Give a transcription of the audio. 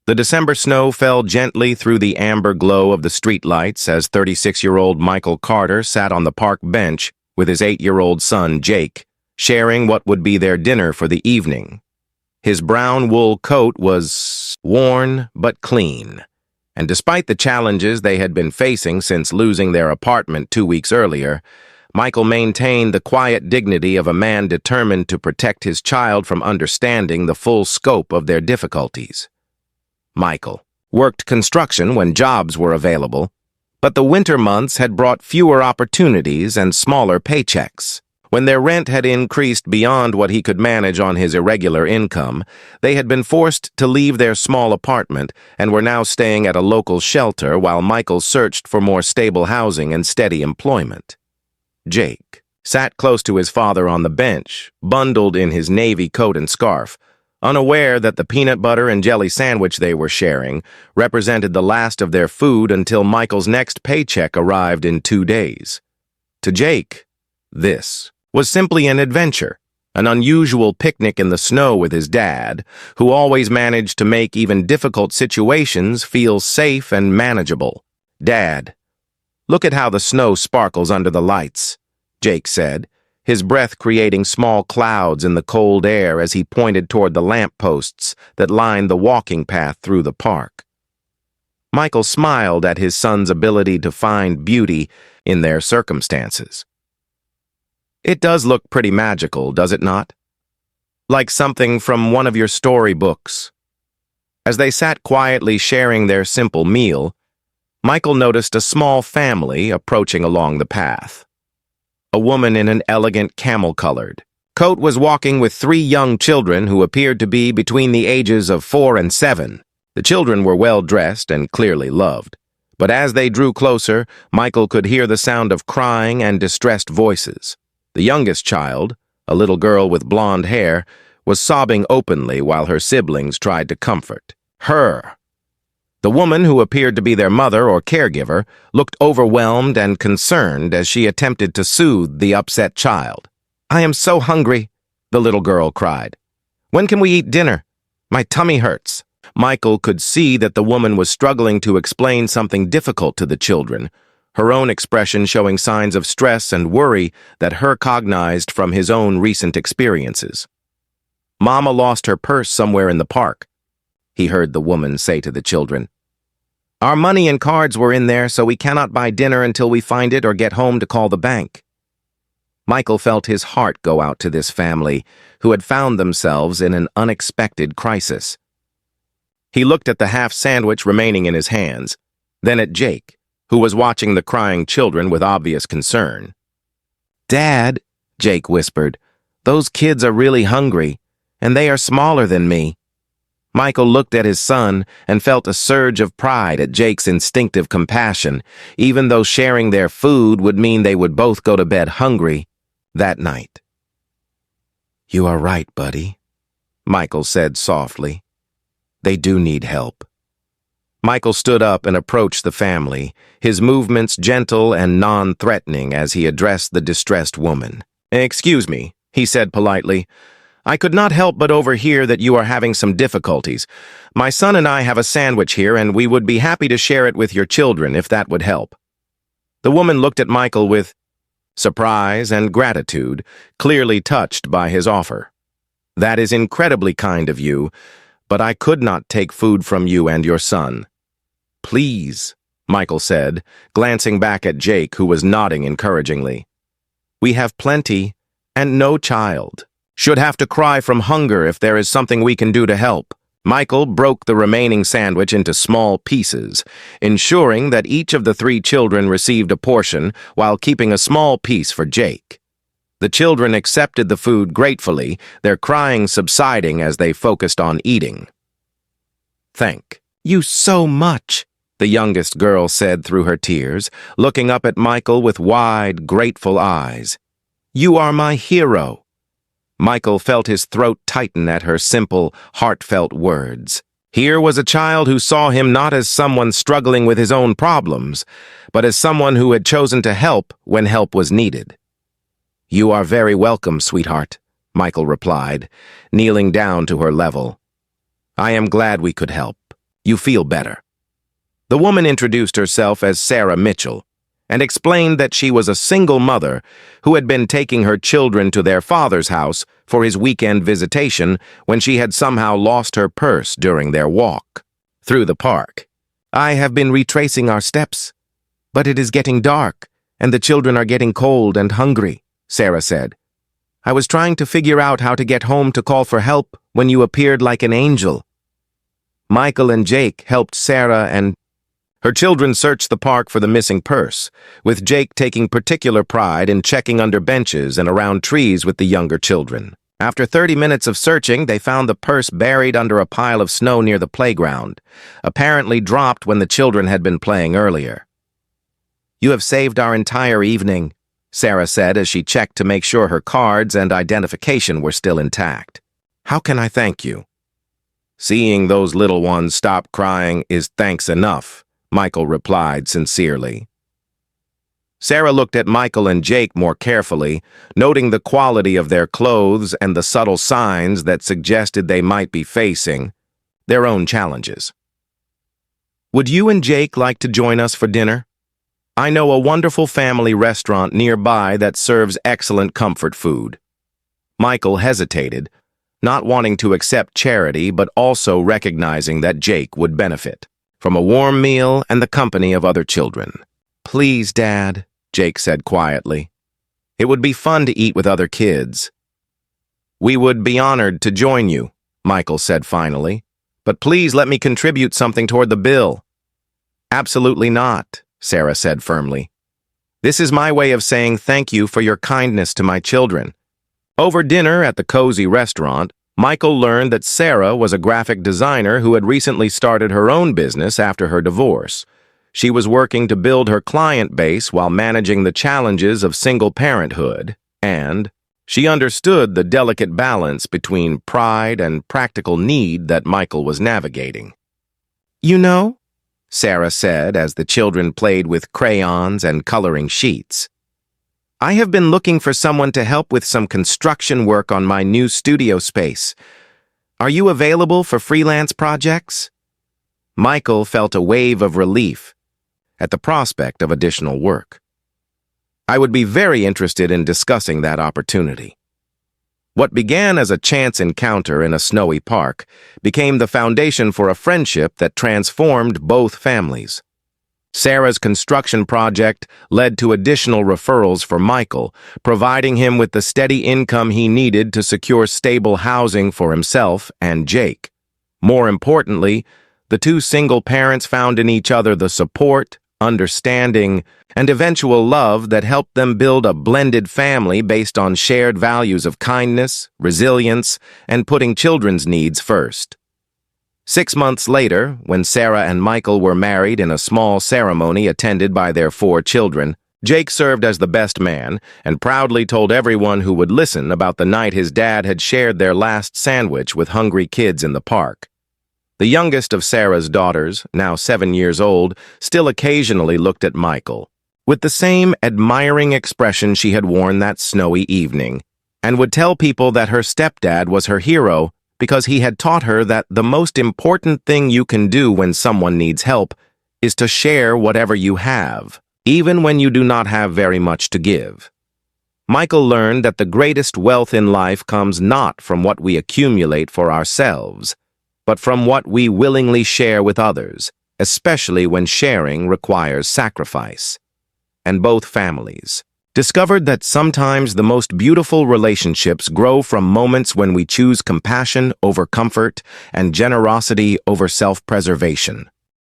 The December snow fell gently through the amber glow of the streetlights as 36-year-old Michael Carter sat on the park bench with his 8-year-old son, Jake, sharing what would be their dinner for the evening. His brown wool coat was worn but clean, and despite the challenges they had been facing since losing their apartment 2 weeks earlier, Michael maintained the quiet dignity of a man determined to protect his child from understanding the full scope of their difficulties. Michael worked construction when jobs were available, but the winter months had brought fewer opportunities and smaller paychecks. When their rent had increased beyond what he could manage on his irregular income, they had been forced to leave their small apartment and were now staying at a local shelter while Michael searched for more stable housing and steady employment. Jake sat close to his father on the bench, bundled in his navy coat and scarf, unaware that the peanut butter and jelly sandwich they were sharing represented the last of their food until Michael's next paycheck arrived in 2 days. To Jake, this was simply an adventure, an unusual picnic in the snow with his dad, who always managed to make even difficult situations feel safe and manageable. "Dad, look at how the snow sparkles under the lights," Jake said, his breath creating small clouds in the cold air as he pointed toward the lampposts that lined the walking path through the park. Michael smiled at his son's ability to find beauty in their circumstances. "It does look pretty magical, does it not? Like something from one of your storybooks." As they sat quietly sharing their simple meal, Michael noticed a small family approaching along the path. A woman in an elegant camel-colored coat was walking with 3 young children who appeared to be between the ages of 4 and 7. The children were well-dressed and clearly loved, but as they drew closer, Michael could hear the sound of crying and distressed voices. The youngest child, a little girl with blonde hair, was sobbing openly while her siblings tried to comfort her. The woman, who appeared to be their mother or caregiver, looked overwhelmed and concerned as she attempted to soothe the upset child. "I am so hungry," the little girl cried. "When can we eat dinner? My tummy hurts." Michael could see that the woman was struggling to explain something difficult to the children, her own expression showing signs of stress and worry that her cognized from his own recent experiences. "Mama lost her purse somewhere in the park," he heard the woman say to the children. "Our money and cards were in there, so we cannot buy dinner until we find it or get home to call the bank." Michael felt his heart go out to this family, who had found themselves in an unexpected crisis. He looked at the half sandwich remaining in his hands, then at Jake, who was watching the crying children with obvious concern. "Dad," Jake whispered, "those kids are really hungry, and they are smaller than me." Michael looked at his son and felt a surge of pride at Jake's instinctive compassion, even though sharing their food would mean they would both go to bed hungry that night. "You are right, buddy," Michael said softly. "They do need help." Michael stood up and approached the family, his movements gentle and non-threatening as he addressed the distressed woman. "Excuse me," he said politely. "I could not help but overhear that you are having some difficulties. My son and I have a sandwich here, and we would be happy to share it with your children if that would help." The woman looked at Michael with surprise and gratitude, clearly touched by his offer. "That is incredibly kind of you, but I could not take food from you and your son." "Please," Michael said, glancing back at Jake, who was nodding encouragingly. "We have plenty, and no child should have to cry from hunger if there is something we can do to help." Michael broke the remaining sandwich into small pieces, ensuring that each of the 3 children received a portion while keeping a small piece for Jake. The children accepted the food gratefully, their crying subsiding as they focused on eating. "Thank you so much," the youngest girl said through her tears, looking up at Michael with wide, grateful eyes. "You are my hero." Michael felt his throat tighten at her simple, heartfelt words. Here was a child who saw him not as someone struggling with his own problems, but as someone who had chosen to help when help was needed. "You are very welcome, sweetheart," Michael replied, kneeling down to her level. "I am glad we could help." You feel better." The woman introduced herself as Sarah Mitchell and explained that she was a single mother who had been taking her children to their father's house for his weekend visitation when she had somehow lost her purse during their walk through the park. "I have been retracing our steps, but it is getting dark, and the children are getting cold and hungry," Sarah said. "I was trying to figure out how to get home to call for help when you appeared like an angel." Michael and Jake helped Sarah and her children search the park for the missing purse, with Jake taking particular pride in checking under benches and around trees with the younger children. After 30 minutes of searching, they found the purse buried under a pile of snow near the playground, apparently dropped when the children had been playing earlier. "You have saved our entire evening," Sarah said as she checked to make sure her cards and identification were still intact. "How can I thank you?" "Seeing those little ones stop crying is thanks enough," Michael replied sincerely. Sarah looked at Michael and Jake more carefully, noting the quality of their clothes and the subtle signs that suggested they might be facing their own challenges. "Would you and Jake like to join us for dinner? I know a wonderful family restaurant nearby that serves excellent comfort food." Michael hesitated, not wanting to accept charity but also recognizing that Jake would benefit from a warm meal and the company of other children. "Please, Dad," Jake said quietly. "It would be fun to eat with other kids." "We would be honored to join you," Michael said finally, "but please let me contribute something toward the bill." "Absolutely not," Sarah said firmly. "This is my way of saying thank you for your kindness to my children." Over dinner at the cozy restaurant, Michael learned that Sarah was a graphic designer who had recently started her own business after her divorce. She was working to build her client base while managing the challenges of single parenthood, and she understood the delicate balance between pride and practical need that Michael was navigating. "You know," Sarah said as the children played with crayons and coloring sheets, "I have been looking for someone to help with some construction work on my new studio space. Are you available for freelance projects?" Michael felt a wave of relief at the prospect of additional work. "I would be very interested in discussing that opportunity." What began as a chance encounter in a snowy park became the foundation for a friendship that transformed both families. Sarah's construction project led to additional referrals for Michael, providing him with the steady income he needed to secure stable housing for himself and Jake. More importantly, the two single parents found in each other the support, understanding, and eventual love that helped them build a blended family based on shared values of kindness, resilience, and putting children's needs first. 6 months later, when Sarah and Michael were married in a small ceremony attended by their 4 children, Jake served as the best man and proudly told everyone who would listen about the night his dad had shared their last sandwich with hungry kids in the park. The youngest of Sarah's daughters, now 7 years old, still occasionally looked at Michael, with the same admiring expression she had worn that snowy evening, and would tell people that her stepdad was her hero because he had taught her that the most important thing you can do when someone needs help is to share whatever you have, even when you do not have very much to give. Michael learned that the greatest wealth in life comes not from what we accumulate for ourselves, but from what we willingly share with others, especially when sharing requires sacrifice. And both families discovered that sometimes the most beautiful relationships grow from moments when we choose compassion over comfort and generosity over self-preservation.